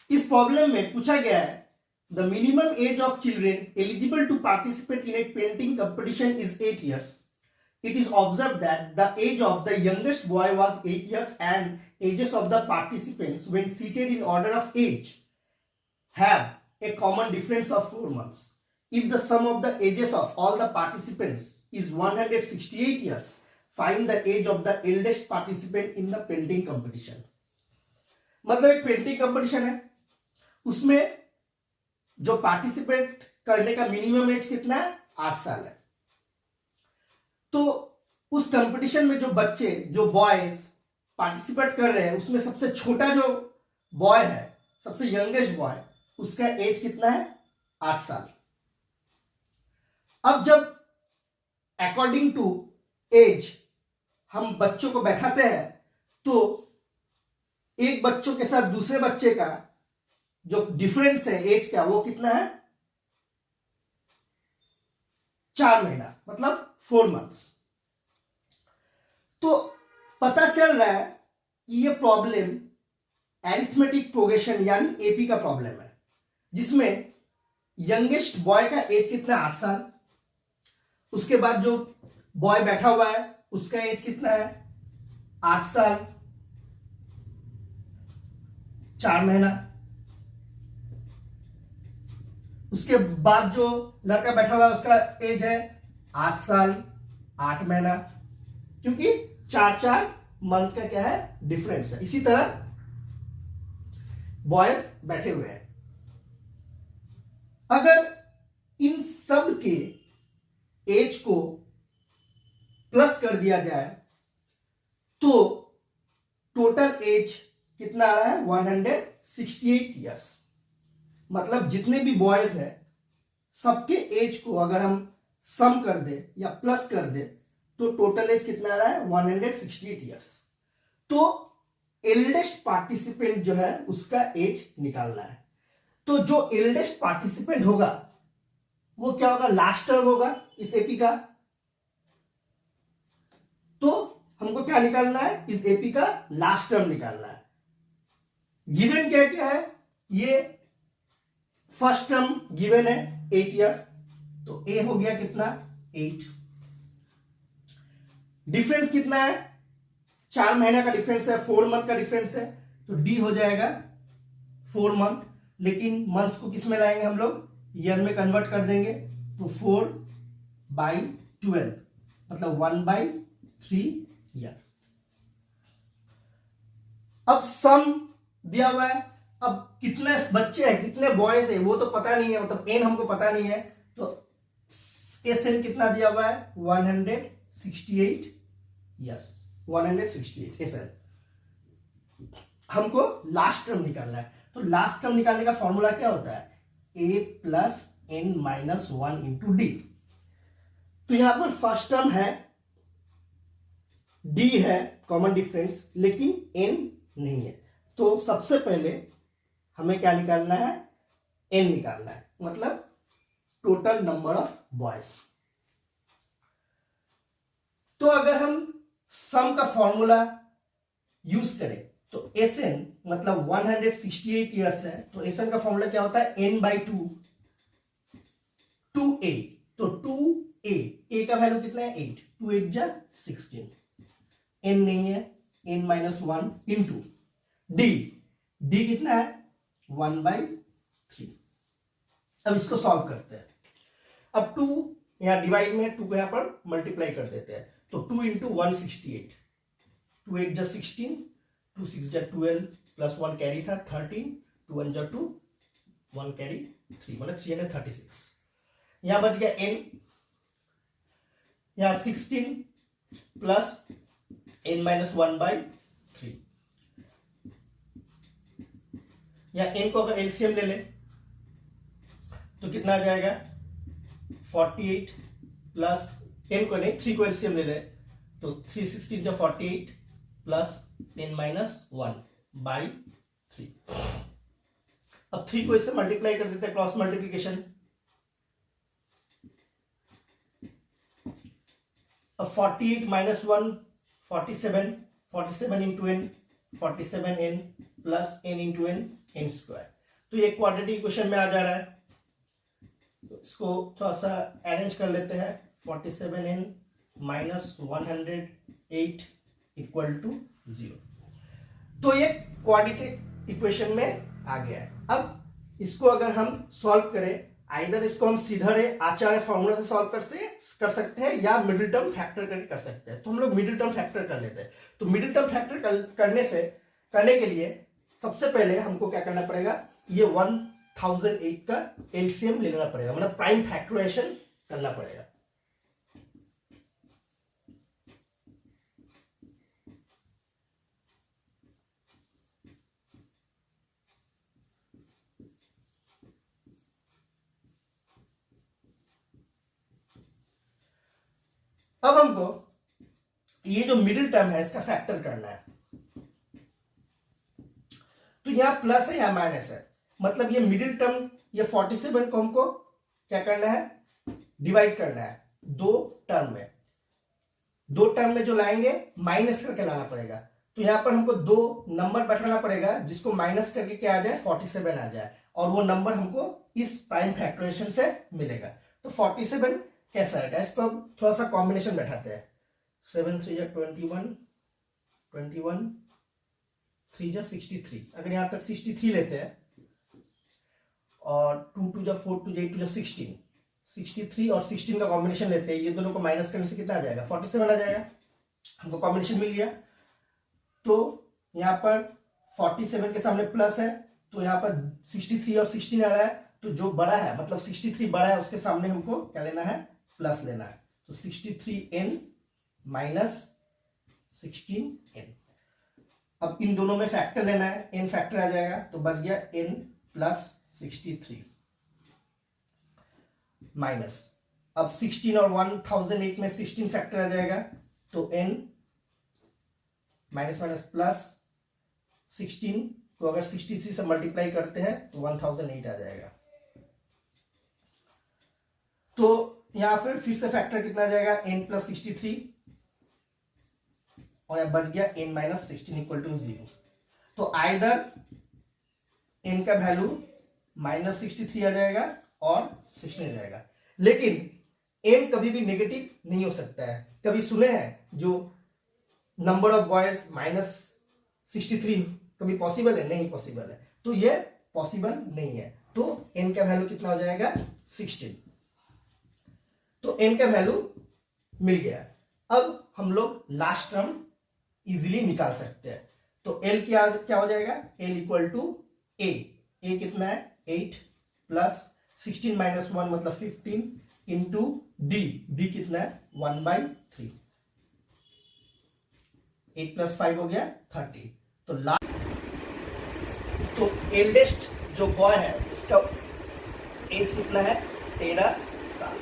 इस प्रॉब्लम में पूछा गया है the minimum age of children eligible to participate in a painting competition is 8 years. It is observed that the age of the youngest boy was 8 years and ages of the participants when seated in order of age have a common difference of 4 months. If the sum of the ages of all the participants is 168 years, find the age of the eldest participant in the painting competition. मतलब एक painting competition है, उसमें जो participate करने का minimum age कितना है, 8 साल है. तो उस कंपटीशन में जो बच्चे, जो बॉयज पार्टिसिपेट कर रहे हैं, उसमें सबसे छोटा जो बॉय है, सबसे यंगेस्ट बॉय, उसका एज कितना है, 8 साल. अब जब अकॉर्डिंग टू एज हम बच्चों को बैठाते हैं, तो एक बच्चों के साथ दूसरे बच्चे का जो डिफरेंस है एज का, वो कितना है, 4 महीना, मतलब 4 months. तो पता चल रहा है कि ये प्रॉब्लम अरिथमेटिक प्रोग्रेशन यानी एपी का प्रॉब्लम है, जिसमें यंगेस्ट बॉय का एज कितना, 8 साल. उसके बाद जो बॉय बैठा हुआ है उसका एज कितना है, 8 साल 4 महीना. उसके बाद जो लड़का बैठा हुआ है उसका एज है 8 साल 8 महीना, क्योंकि 4 मंथ का क्या है, डिफरेंस है. इसी तरह बॉयज बैठे हुए हैं. अगर इन सब के एज को प्लस कर दिया जाए तो टोटल एज कितना आ रहा है, 168 ईयर्स. मतलब जितने भी बॉयज है सबके एज को अगर हम सम कर दे या प्लस कर दे तो टोटल एज कितना आ रहा है, 168 ईयर्स. तो एल्डेस्ट पार्टिसिपेंट जो है उसका एज निकालना है. तो जो एल्डेस्ट पार्टिसिपेंट होगा वो क्या होगा, लास्ट टर्म होगा इस एपी का. तो हमको क्या निकालना है, इस एपी का लास्ट टर्म निकालना है. गिवन क्या क्या है, ये फर्स्ट टर्म गिवन है 8 ईयर, तो ए हो गया कितना, 8. डिफरेंस कितना है, 4 महीने का डिफरेंस है, 4 मंथ का डिफरेंस है, तो डी हो जाएगा 4 मंथ. लेकिन मंथ को किस में लाएंगे हम लोग, ईयर में कन्वर्ट कर देंगे, तो 4/12 मतलब 1/3 ईयर. अब सम दिया हुआ है. अब कितने बच्चे हैं, कितने बॉयज है, वो तो पता नहीं है, मतलब एन हमको पता नहीं है. तो एस एन कितना दिया हुआ है, 168 ईयर्स, 168 एस एन. हमको लास्ट टर्म निकालना है. तो लास्ट टर्म निकालने का फॉर्मूला क्या होता है, a plus n minus 1 into D. तो यहां पर फर्स्ट टर्म है, d है कॉमन डिफरेंस, लेकिन n नहीं है. तो सबसे पहले हमें क्या निकालना है, n निकालना है, मतलब टोटल नंबर ऑफ बॉयज. तो अगर हम सम का फॉर्मूला यूज करें तो Sn मतलब 168 ईयर्स है, तो Sn का फॉर्मूला क्या होता है, n/2 2a. तो 2a, a का वैल्यू कितना है, 8, 2 8 जा 16, n नहीं है, n-1 इंटू d. d कितना है, 1/3. अब इसको सॉल्व करते हैं. अब 2 यहां डिवाइड में है, 2 को यहां पर मल्टीप्लाई कर देते हैं. तो 2 इंटू 168, 2 8 जा 16, 2 6 जा 12 प्लस 1 कैरी था 13, 2 1 जा 2, 1 कैरी 3, मतलब 336. यहां बच गया n, यहां 16 प्लस n-1/3. या n को अगर एलसीएम ले ले तो कितना आ जाएगा, 48 प्लस n को नहीं, 3 को एलसीएम ले ले तो 316 जो 48 प्लस n-1/3. अब 3 को इससे मल्टीप्लाई कर देते हैं, क्रॉस मल्टीप्लीकेशन. अब 48 minus 1 47 into n, 47n plus n into n, n square. तो ये क्वाड्रेटिक इक्वेशन में आ जा रहा है। तो इसको थोड़ा सा अरेंज कर लेते हैं। 47n minus 108 equal to 0। तो ये क्वाड्रेटिक इक्वेशन में आ गया है। अब इसको अगर हम सॉल्व करें, आइदर इसको हम सीधे आचार्य फॉर्मूला से सॉल्व कर सकते हैं या मिडिल टर्म फैक्टर करके कर सकते हैं। तो हम लोग मिडिल टर्म फैक्टर कर लेते हैं। तो मिडिल टर्म फैक्टर करने के लिए सबसे पहले हमको क्या करना पड़ेगा, ये 1008 का एलसीएम लेना पड़ेगा, मतलब प्राइम फैक्टराइजेशन करना पड़ेगा। अब हमको ये जो मिडिल टर्म है इसका फैक्टर करना है। तो यहां प्लस है या माइनस है, मतलब ये मिडिल टर्म, ये 47 को हमको क्या करना है, डिवाइड करना है दो टर्म में। दो टर्म में जो लाएंगे माइनस करके लाना पड़ेगा। तो यहां पर हमको दो नंबर बैठाना पड़ेगा जिसको माइनस करके क्या आ जाए, 47 आ जाए, और वो नंबर हमको इस प्राइम फैक्टराइजेशन से मिलेगा। तो 47 कैसा है, इसको अब थोड़ा सा कॉम्बिनेशन बैठाते हैं। 7 3 21, 21 3 63। अगर यहां तक 63 लेते हैं और 2 2 4 2 8 2 16, 63 और 16 का कॉम्बिनेशन लेते हैं, ये दोनों को माइनस करने से कितना आ जाएगा, 47 आ जाएगा। हमको कॉम्बिनेशन मिल गया। तो यहां पर 47 के सामने प्लस है, तो यहां पर 63 और 16 आ रहा है। तो जो बड़ा है, मतलब 63 बड़ा है, उसके सामने हमको क्या लेना है, प्लस लेना है। तो 63n माइनस 16n। अब इन दोनों में फैक्टर लेना है, n फैक्टर आ जाएगा, तो बच गया n प्लस 63 माइनस, अब 16 और 1008 में 16 फैक्टर आ जाएगा, तो n माइनस माइनस प्लस 16 को अगर 63 से मल्टीप्लाई करते हैं तो 1008 आ जाएगा। तो यहां फिर से फैक्टर कितना आ जाएगा, n प्लस 63, और यहां बच गया n माइनस 16 इक्वल टू 0। तो आइदर n का वैल्यू माइनस 63 आ जाएगा और 16 आ जाएगा। लेकिन n कभी भी नेगेटिव नहीं हो सकता है। कभी सुने हैं जो नंबर ऑफ बॉयज माइनस 63 कभी पॉसिबल है, नहीं पॉसिबल है। तो ये पॉसिबल नहीं है। तो n का वैल्यू कितना हो जाएगा, 16। तो n का वैल्यू मिल गया। अब हम लोग लास्ट टर्म इजीली निकाल सकते हैं। तो l क्या हो जाएगा, l इक्वल टू a कितना है, 8 प्लस 16 माइनस 1 मतलब 15 इंटू d कितना है, 1/3। 8 प्लस 5 हो गया 30। तो एल्डेस्ट जो बॉय है उसका एज कितना है, 13 साल।